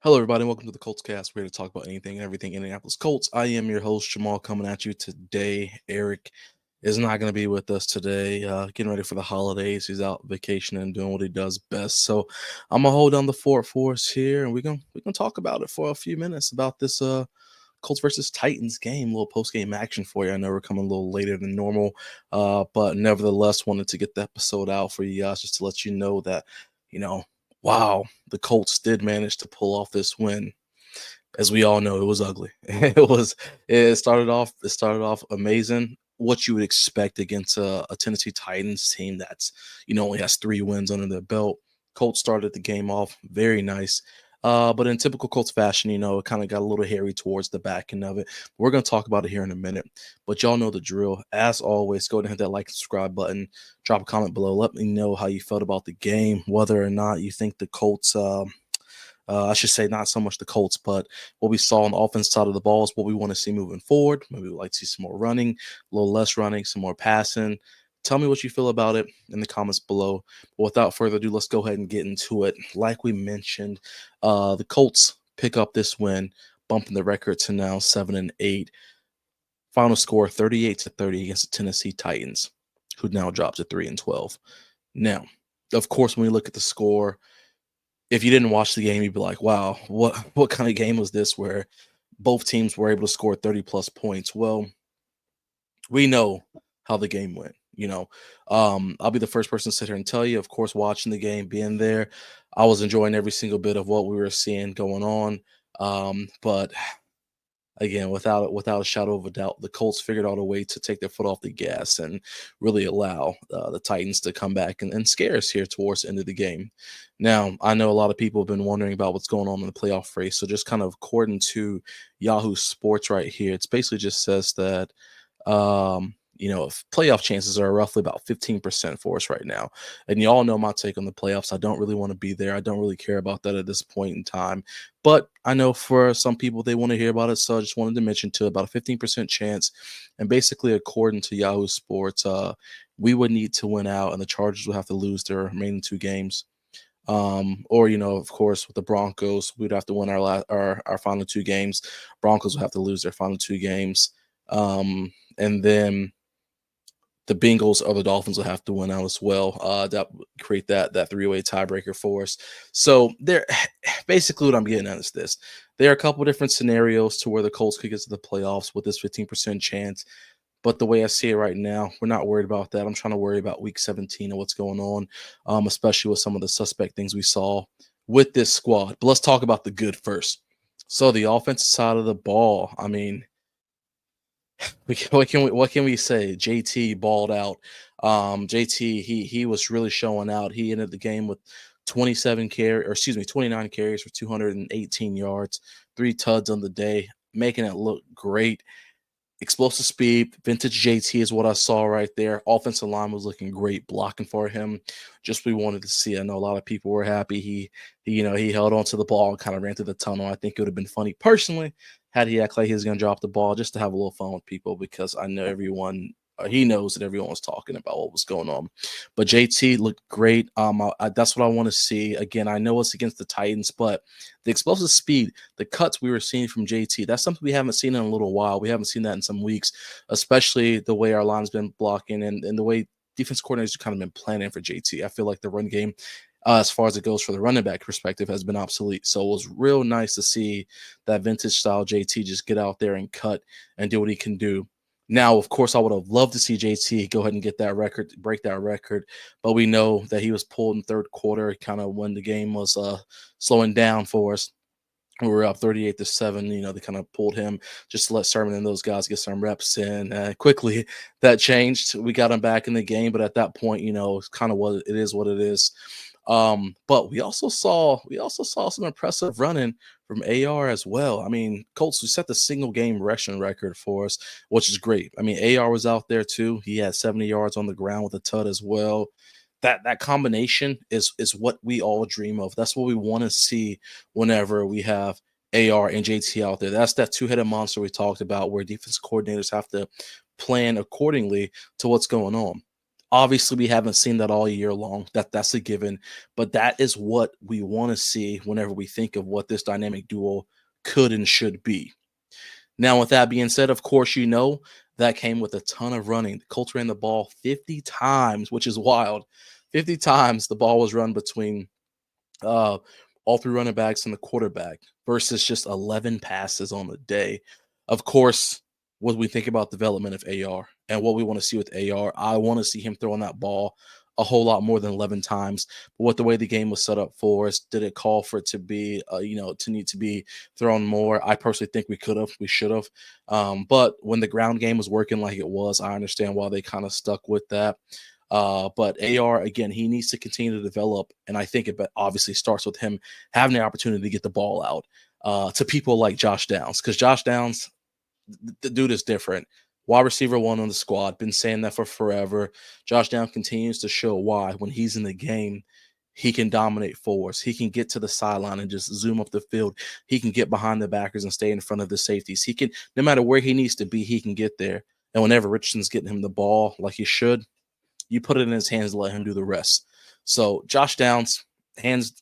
Hello, everybody. Welcome to the Colts Cast. We're here to talk about anything and everything Indianapolis Colts. I am your host, Jamal, coming at you today. Eric is not going to be with us today, getting ready for the holidays. He's out vacationing and doing what he does best. So I'm gonna hold down the fort for us here, and we're gonna talk about it for a few minutes about this Colts versus Titans game, a little post game action for you. I know we're coming a little later than normal, but nevertheless, wanted to get the episode out for you guys just to let you know that you know wow, the Colts did manage to pull off this win. As we all know, it was ugly. It started off amazing. What you would expect against a Tennessee Titans team that's only has 3 wins under their belt. Colts started the game off very nice. But in typical Colts fashion, it kind of got a little hairy towards the back end of it. We're going to talk about it here in a minute. But y'all know the drill. As always, go ahead and hit that like and subscribe button. Drop a comment below. Let me know how you felt about the game, whether or not you think the Colts I should say not so much the Colts, but what we saw on the offense side of the ball is what we want to see moving forward. Maybe we'd like to see some more running, a little less running, some more passing. Tell me what you feel about it in the comments below. But without further ado, let's go ahead and get into it. Like we mentioned, the Colts pick up this win, bumping the record to now 7-8. Final score 38-30 against the Tennessee Titans, who now dropped to 3-12. Now, of course, when we look at the score, if you didn't watch the game, you'd be like, wow, what kind of game was this where both teams were able to score 30 plus points? Well, we know how the game went. I'll be the first person to sit here and tell you, of course, watching the game, being there, I was enjoying every single bit of what we were seeing going on. But again, without a shadow of a doubt, the Colts figured out a way to take their foot off the gas and really allow the Titans to come back and scare us here towards the end of the game. Now, I know a lot of people have been wondering about what's going on in the playoff race. So just kind of according to Yahoo Sports right here, it's basically just says that if playoff chances are roughly about 15% for us right now. And you all know my take on the playoffs. I don't really want to be there. I don't really care about that at this point in time. But I know for some people, they want to hear about it. So I just wanted to mention to about a 15% chance. And basically, according to Yahoo Sports, we would need to win out and the Chargers would have to lose their remaining 2 games. Or of course, with the Broncos, we'd have to win our final 2 games. Broncos would have to lose their final 2 games. And then the Bengals or the Dolphins will have to win out as well. That would create that 3-way tiebreaker for us. So there, basically, what I'm getting at is this: there are a couple different scenarios to where the Colts could get to the playoffs with this 15% chance. But the way I see it right now, we're not worried about that. I'm trying to worry about Week 17 and what's going on, especially with some of the suspect things we saw with this squad. But let's talk about the good first. So the offensive side of the ball, I mean, what can we say? JT balled out. JT he was really showing out. He ended the game with 29 carries for 218 yards, 3 tuds on the day, making it look great. Explosive speed, vintage JT is what I saw right there. Offensive line was looking great, blocking for him. Just we wanted to see. I know a lot of people were happy. He held on to the ball and kind of ran through the tunnel. I think it would have been funny personally had he act like he was going to drop the ball just to have a little fun with people, because I know he knows that everyone was talking about what was going on. But JT looked great. That's what I want to see. Again, I know it's against the Titans, but the explosive speed, the cuts we were seeing from JT, that's something we haven't seen in a little while. We haven't seen that in some weeks, especially the way our line's been blocking and the way defense coordinators have kind of been planning for JT. I feel like the run game, as far as it goes for the running back perspective, has been obsolete. So it was real nice to see that vintage style JT just get out there and cut and do what he can do. Now, of course, I would have loved to see JT go ahead and get that record, break that record, but we know that he was pulled in third quarter, kind of when the game was slowing down for us. We were up 38-7. They kind of pulled him just to let Sermon and those guys get some reps in. Quickly, that changed. We got him back in the game, but at that point, it's kind of what it is. But we also saw some impressive running from AR as well. I mean, Colts, we set the single game rushing record for us, which is great. I mean, AR was out there too. He had 70 yards on the ground with a tud as well. That combination is what we all dream of. That's what we want to see whenever we have AR and JT out there. That's that two-headed monster we talked about, where defense coordinators have to plan accordingly to what's going on. Obviously, we haven't seen that all year long. That's a given, but that is what we want to see whenever we think of what this dynamic duo could and should be. Now, with that being said, of course, that came with a ton of running. The Colts ran the ball 50 times, which is wild. 50 times the ball was run between uh, all three running backs and the quarterback versus just 11 passes on the day. Of course, what we think about development of AR and what we want to see with AR, I want to see him throwing that ball a whole lot more than 11 times. But with the way the game was set up for us, did it call for it to be, to need to be thrown more? I personally think we should have. But when the ground game was working like it was, I understand why they kind of stuck with that. But AR, again, he needs to continue to develop. And I think it obviously starts with him having the opportunity to get the ball out to people like Josh Downs, because Josh Downs, the dude is different. Wide receiver one on the squad, been saying that for forever. Josh Downs continues to show why when he's in the game, he can dominate forwards. He can get to the sideline and just zoom up the field. He can get behind the backers and stay in front of the safeties. He can, no matter where he needs to be, he can get there. And whenever Richardson's getting him the ball like he should, you put it in his hands and let him do the rest. So Josh Downs, hands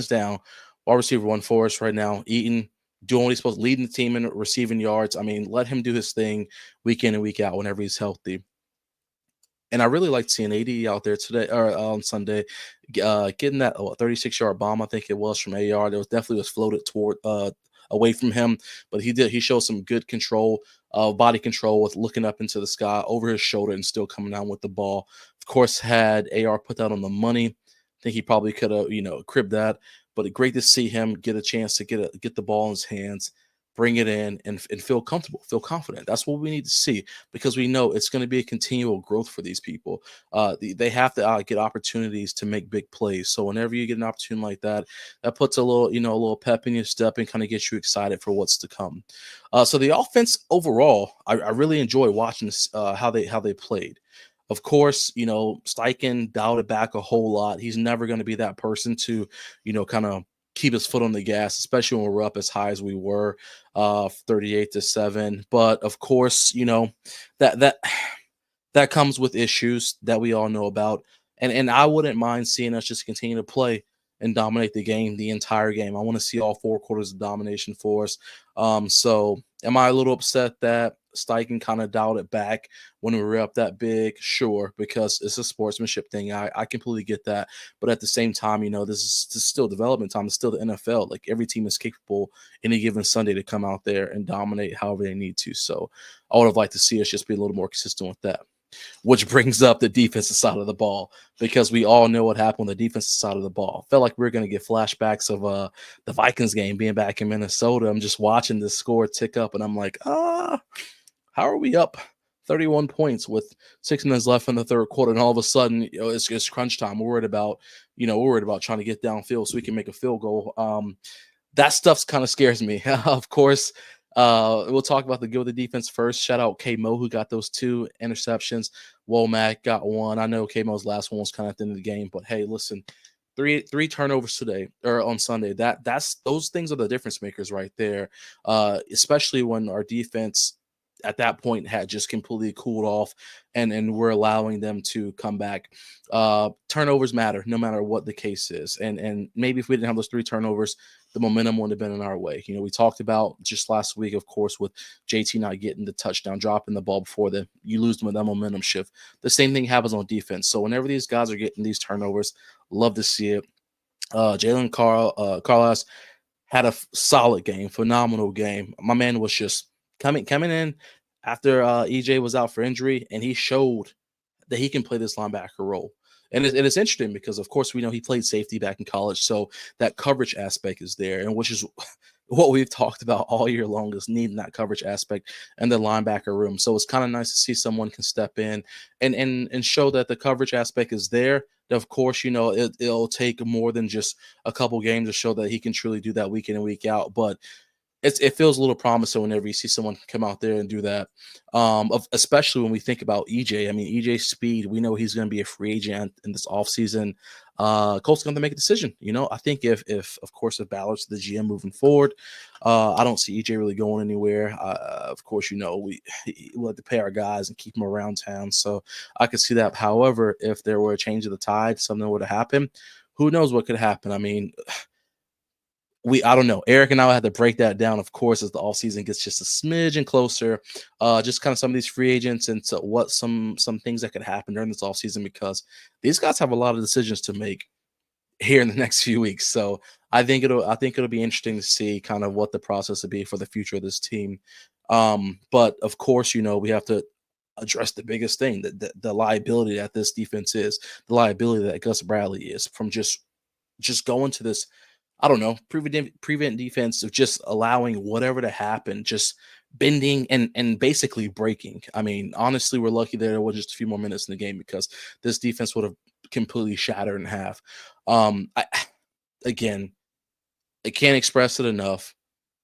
down, wide receiver one for us right now. Eaton doing what he's supposed to, leading the team in receiving yards. I mean, let him do his thing week in and week out whenever he's healthy. And I really liked seeing AD out there today or on Sunday, getting that 36-yard bomb. I think it was from AR. There was definitely was floated toward away from him, but he showed some good control, body control with looking up into the sky over his shoulder and still coming down with the ball. Of course, had AR put that on the money, I think he probably could have cribbed that. But great to see him get a chance to get the ball in his hands, bring it in, and feel comfortable, feel confident. That's what we need to see, because we know it's going to be a continual growth for these people. They have to get opportunities to make big plays. So whenever you get an opportunity like that, that puts a little pep in your step and kind of gets you excited for what's to come. So the offense overall, I really enjoy watching this, how they played. Of course, Steichen dialed it back a whole lot. He's never going to be that person to, kind of keep his foot on the gas, especially when we're up as high as we were, 38-7. But of course, that that comes with issues that we all know about. And I wouldn't mind seeing us just continue to play and dominate the game the entire game. I want to see all 4 quarters of domination for us. So am I a little upset that Steichen kind of dialed it back when we were up that big? Sure, because it's a sportsmanship thing. I completely get that. But at the same time, this is still development time. It's still the NFL. Like, every team is capable any given Sunday to come out there and dominate however they need to. So I would have liked to see us just be a little more consistent with that. Which brings up the defensive side of the ball, because we all know what happened on the defensive side of the ball. Felt like we are going to get flashbacks of the Vikings game being back in Minnesota. I'm just watching the score tick up, and I'm like, how are we up 31 points with 6 minutes left in the third quarter, and all of a sudden, it's crunch time. We're worried about trying to get downfield so we can make a field goal. That stuff's kind of scares me. Of course, we'll talk about the good defense first. Shout out K-Mo, who got those 2 interceptions. Womack got 1. I know K-Mo's last one was kind of at the end of the game, but hey, listen, three turnovers today or on Sunday. That's those things are the difference makers right there. Especially when our defense at that point had just completely cooled off, and we're allowing them to come back. Turnovers matter no matter what the case is. And maybe if we didn't have those 3 turnovers, the momentum wouldn't have been in our way. We talked about just last week, of course, with JT not getting the touchdown, dropping the ball before you lose them with that momentum shift. The same thing happens on defense. So whenever these guys are getting these turnovers, love to see it. Jalen Carlos had a solid game, phenomenal game. My man was just coming in after EJ was out for injury, and he showed that he can play this linebacker role. And it's interesting because, of course, we know he played safety back in college, so that coverage aspect is there, and which is what we've talked about all year long, is needing that coverage aspect and the linebacker room. So it's kind of nice to see someone can step in and show that the coverage aspect is there. Of course, it'll take more than just a couple games to show that he can truly do that week in and week out. But it feels a little promising whenever you see someone come out there and do that. Especially when we think about EJ. I mean, EJ Speed, we know he's going to be a free agent in this offseason. Colts going to make a decision. I think if of course if Ballard's the GM moving forward, I don't see EJ really going anywhere. Of course, we like to pay our guys and keep them around town, so I could see that. However, if there were a change of the tide, something would have happened. Who knows what could happen? I mean, I don't know. Eric and I had to break that down, of course, as the offseason gets just a smidgen closer. Just kind of some of these free agents and so what some things that could happen during this offseason because these guys have a lot of decisions to make here in the next few weeks. So I think it'll be interesting to see kind of what the process will be for the future of this team. But of course, we have to address the biggest thing, the liability that this defense is, the liability that Gus Bradley is from just going to this, I don't know, prevent defense of just allowing whatever to happen, just bending and basically breaking. I mean, honestly, we're lucky there was just a few more minutes in the game because this defense would have completely shattered in half. I again, I can't express it enough.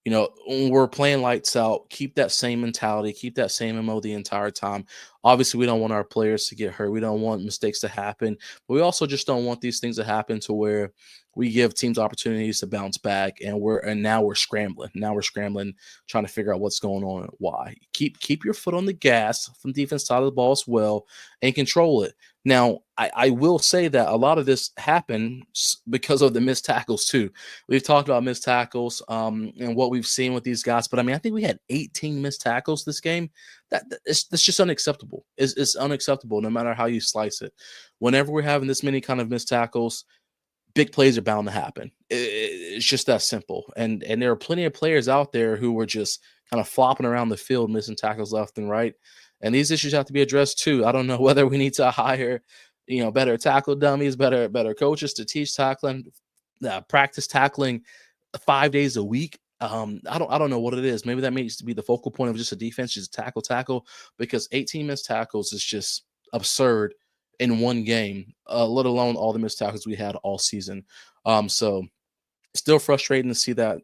When we're playing lights out, keep that same mentality, keep that same MO the entire time. Obviously, we don't want our players to get hurt. We don't want mistakes to happen. But we also just don't want these things to happen to where we give teams opportunities to bounce back and now we're scrambling. Now we're scrambling, trying to figure out what's going on and why. Keep your foot on the gas from the defense side of the ball as well and control it. Now, I will say that a lot of this happened because of the missed tackles too. We've talked about missed tackles and what we've seen with these guys, but I mean, I think we had 18 missed tackles this game. That's just unacceptable. It's unacceptable no matter how you slice it. Whenever we're having this many kind of missed tackles, big plays are bound to happen. It's just that simple. And there are plenty of players out there who were just kind of flopping around the field, missing tackles left and right. And these issues have to be addressed too. I don't know whether we need to hire, better tackle dummies, better coaches to teach tackling, practice tackling 5 days a week. I don't know what it is. Maybe that needs to be the focal point of just a defense, just tackle, because 18 missed tackles is just absurd in one game, let alone all the missed tackles we had all season. So still frustrating to see that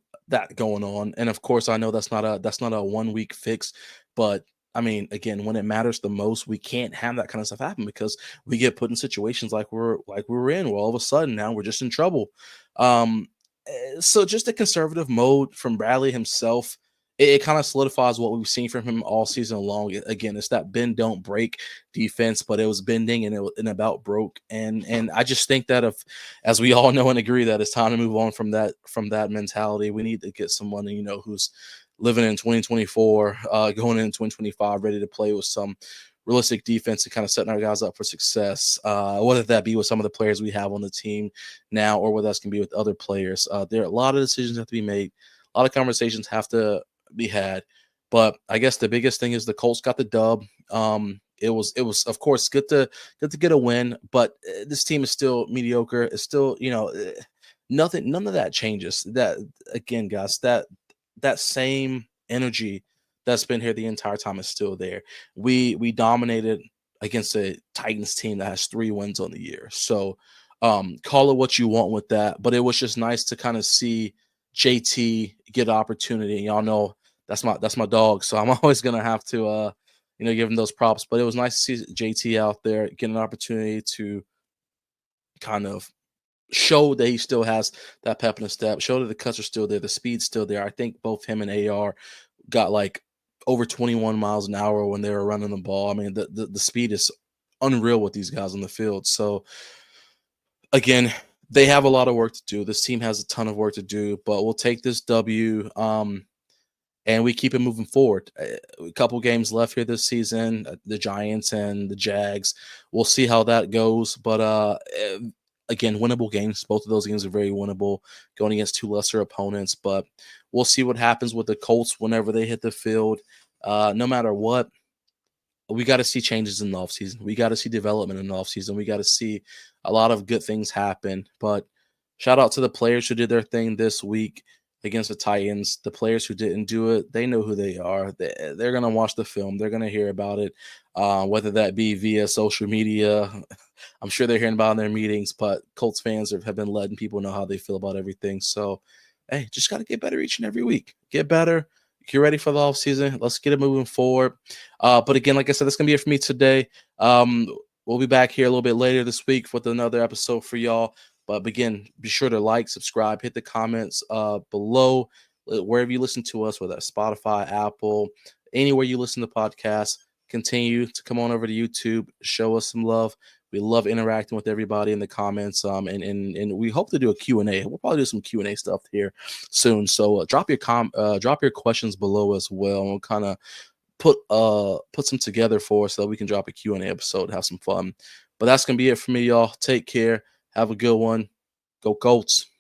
going on. And of course, I know that's not a 1 week fix, but I mean, again, when it matters the most, we can't have that kind of stuff happen because we get put in situations like we were in, where all of a sudden now we're just in trouble. So just a conservative mode from Bradley himself. It kind of solidifies what we've seen from him all season long. Again, it's that bend don't break defense, but it was bending and about broke. And I just think that if, as we all know and agree, that it's time to move on from that mentality. We need to get someone who's living in 2024, going into 2025, ready to play with some realistic defense and kind of setting our guys up for success, whether that be with some of the players we have on the team now or whether that's going to be with other players. There are a lot of decisions that have to be made. A lot of conversations have to be had. But I guess the biggest thing is the Colts got the dub. It was of course good to get a win, but this team is still mediocre. It's still, none of that changes. That again, guys, that same energy that's been here the entire time is still there. We dominated against a Titans team that has 3 wins on the year. So call it what you want with that, but it was just nice to kind of see JT get an opportunity. Y'all know that's my dog, so I'm always gonna have to give him those props. But it was nice to see JT out there get an opportunity to kind of show that he still has that pep in his step, show that the cuts are still there, the speed's still there. I think both him and AR got like over 21 miles an hour when they were running the ball. I mean, the speed is unreal with these guys on the field. So again, they have a lot of work to do. This team has a ton of work to do, but we'll take this W. And we keep it moving forward. A couple games left here this season, the Giants and the Jags. We'll see how that goes. But again, winnable games. Both of those games are very winnable, going against two lesser opponents. But we'll see what happens with the Colts whenever they hit the field. No matter what, we got to see changes in the offseason. We got to see development in the offseason. We got to see a lot of good things happen. But shout out to the players who did their thing this week against the Titans. The players who didn't do it, they know who they are. They're going to watch the film. They're going to hear about it, whether that be via social media. I'm sure they're hearing about it in their meetings, but Colts fans have been letting people know how they feel about everything. So hey, just got to get better each and every week. Get better. Get ready for the off season. Let's get it moving forward. But again, like I said, that's gonna be it for me today. We'll be back here a little bit later this week with another episode for y'all. But again, be sure to like, subscribe, hit the comments below wherever you listen to us, whether that's Spotify, Apple, anywhere you listen to podcasts. Continue to come on over to YouTube, show us some love. We love interacting with everybody in the comments. And we hope to do a Q&A. We'll probably do some Q&A stuff here soon. So drop your questions below as well. And we'll kind of put some together for us so that we can drop a Q&A episode, have some fun. But that's gonna be it for me, y'all. Take care. Have a good one. Go Colts.